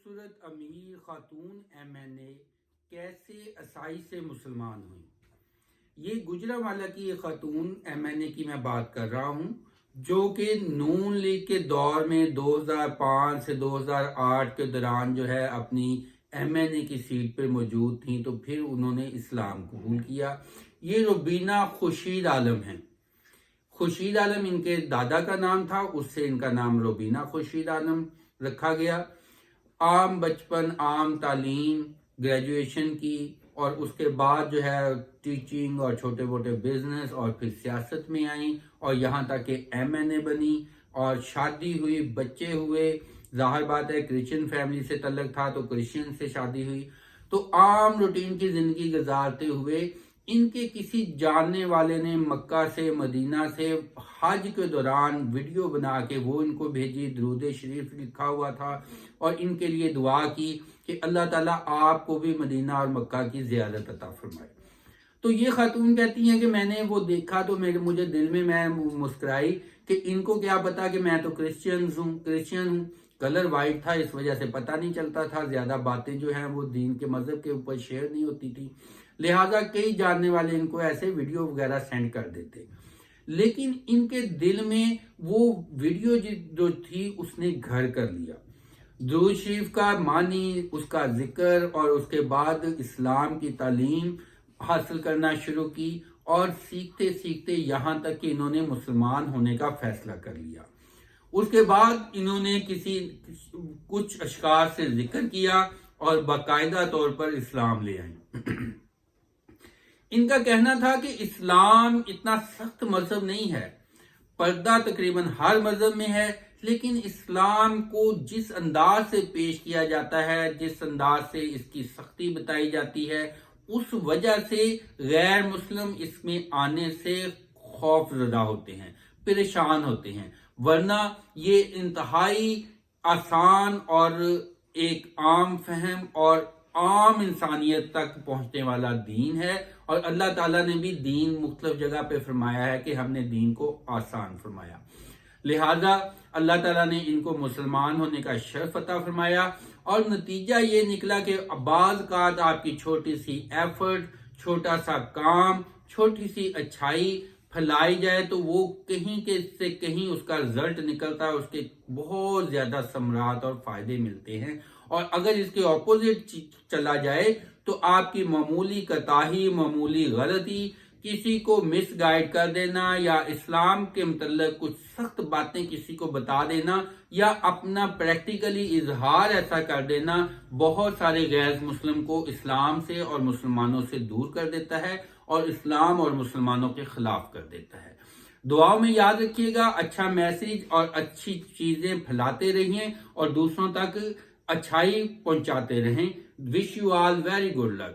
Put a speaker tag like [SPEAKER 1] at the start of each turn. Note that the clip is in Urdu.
[SPEAKER 1] خوبصورت امیر خاتون MNA کیسے عیسائی سے مسلمان ہوئی؟ یہ گجرانوالہ کی یہ خاتون MNA کی میں بات کر رہا ہوں، جو کہ نون لیگ کے دور میں 2005 سے 2008 کے دوران جو ہے اپنی MNA کی سیٹ پہ موجود تھیں، تو پھر انہوں نے اسلام قبول کیا۔ یہ روبینہ خورشید عالم ہیں۔ خورشید عالم ان کے دادا کا نام تھا، اس سے ان کا نام روبینہ خورشید عالم رکھا گیا۔ عام بچپن، عام تعلیم، گریجویشن کی، اور اس کے بعد جو ہے ٹیچنگ اور چھوٹے موٹے بزنس، اور پھر سیاست میں آئیں اور یہاں تک کہ MNA بنی، اور شادی ہوئی، بچے ہوئے۔ ظاہر بات ہے کرسچن فیملی سے تعلق تھا تو کرسچن سے شادی ہوئی۔ تو عام روٹین کی زندگی گزارتے ہوئے ان کے کسی جاننے والے نے مکہ سے، مدینہ سے حج کے دوران ویڈیو بنا کے وہ ان کو بھیجی، درود شریف لکھا ہوا تھا، اور ان کے لیے دعا کی کہ اللہ تعالیٰ آپ کو بھی مدینہ اور مکہ کی زیارت عطا فرمائے۔ تو یہ خاتون کہتی ہیں کہ میں نے وہ دیکھا تو مجھے دل میں مسکرائی کہ ان کو کیا پتا کہ میں تو کرسچن ہوں۔ کلر وائٹ تھا، اس وجہ سے پتہ نہیں چلتا تھا، زیادہ باتیں جو ہیں وہ دین کے مذہب کے اوپر شیئر نہیں ہوتی تھی، لہٰذا کئی جاننے والے ان کو ایسے ویڈیو وغیرہ سینڈ کر دیتے۔ لیکن ان کے دل میں وہ ویڈیو جو تھی اس نے گھر کر لیا۔ درود شریف کا معنی، اس کا ذکر، اور اس کے بعد اسلام کی تعلیم حاصل کرنا شروع کی، اور سیکھتے سیکھتے یہاں تک کہ انہوں نے مسلمان ہونے کا فیصلہ کر لیا۔ اس کے بعد انہوں نے کچھ اشخاص سے ذکر کیا اور باقاعدہ طور پر اسلام لے آئیں۔ ان کا کہنا تھا کہ اسلام اتنا سخت مذہب نہیں ہے، پردہ تقریباً ہر مذہب میں ہے، لیکن اسلام کو جس انداز سے پیش کیا جاتا ہے، جس انداز سے اس کی سختی بتائی جاتی ہے، اس وجہ سے غیر مسلم اس میں آنے سے خوف زدہ ہوتے ہیں، پریشان ہوتے ہیں، ورنہ یہ انتہائی آسان اور ایک عام فہم اور عام انسانیت تک پہنچنے والا دین ہے، اور اللہ تعالیٰ نے بھی دین مختلف جگہ پہ فرمایا ہے کہ ہم نے دین کو آسان فرمایا، لہذا اللہ تعالیٰ نے ان کو مسلمان ہونے کا شرف عطا فرمایا۔ اور نتیجہ یہ نکلا کہ بعض اوقات آپ کی چھوٹی سی ایفرٹ، چھوٹا سا کام، چھوٹی سی اچھائی پھیلائی جائے تو وہ کہیں کے سے کہیں اس کا رزلٹ نکلتا ہے، اس کے بہت زیادہ ثمرات اور فائدے ملتے ہیں۔ اور اگر اس کے اپوزٹ چلا جائے تو آپ کی معمولی کوتاہی، معمولی غلطی، کسی کو مس گائیڈ کر دینا، یا اسلام کے متعلق کچھ سخت باتیں کسی کو بتا دینا، یا اپنا پریکٹیکلی اظہار ایسا کر دینا، بہت سارے غیر مسلم کو اسلام سے اور مسلمانوں سے دور کر دیتا ہے، اور اسلام اور مسلمانوں کے خلاف کر دیتا ہے۔ دعاؤں میں یاد رکھیے گا، اچھا میسیج اور اچھی چیزیں پھیلاتے رہیں اور دوسروں تک اچھائی پہنچاتے رہیں۔ Wish you all very good luck.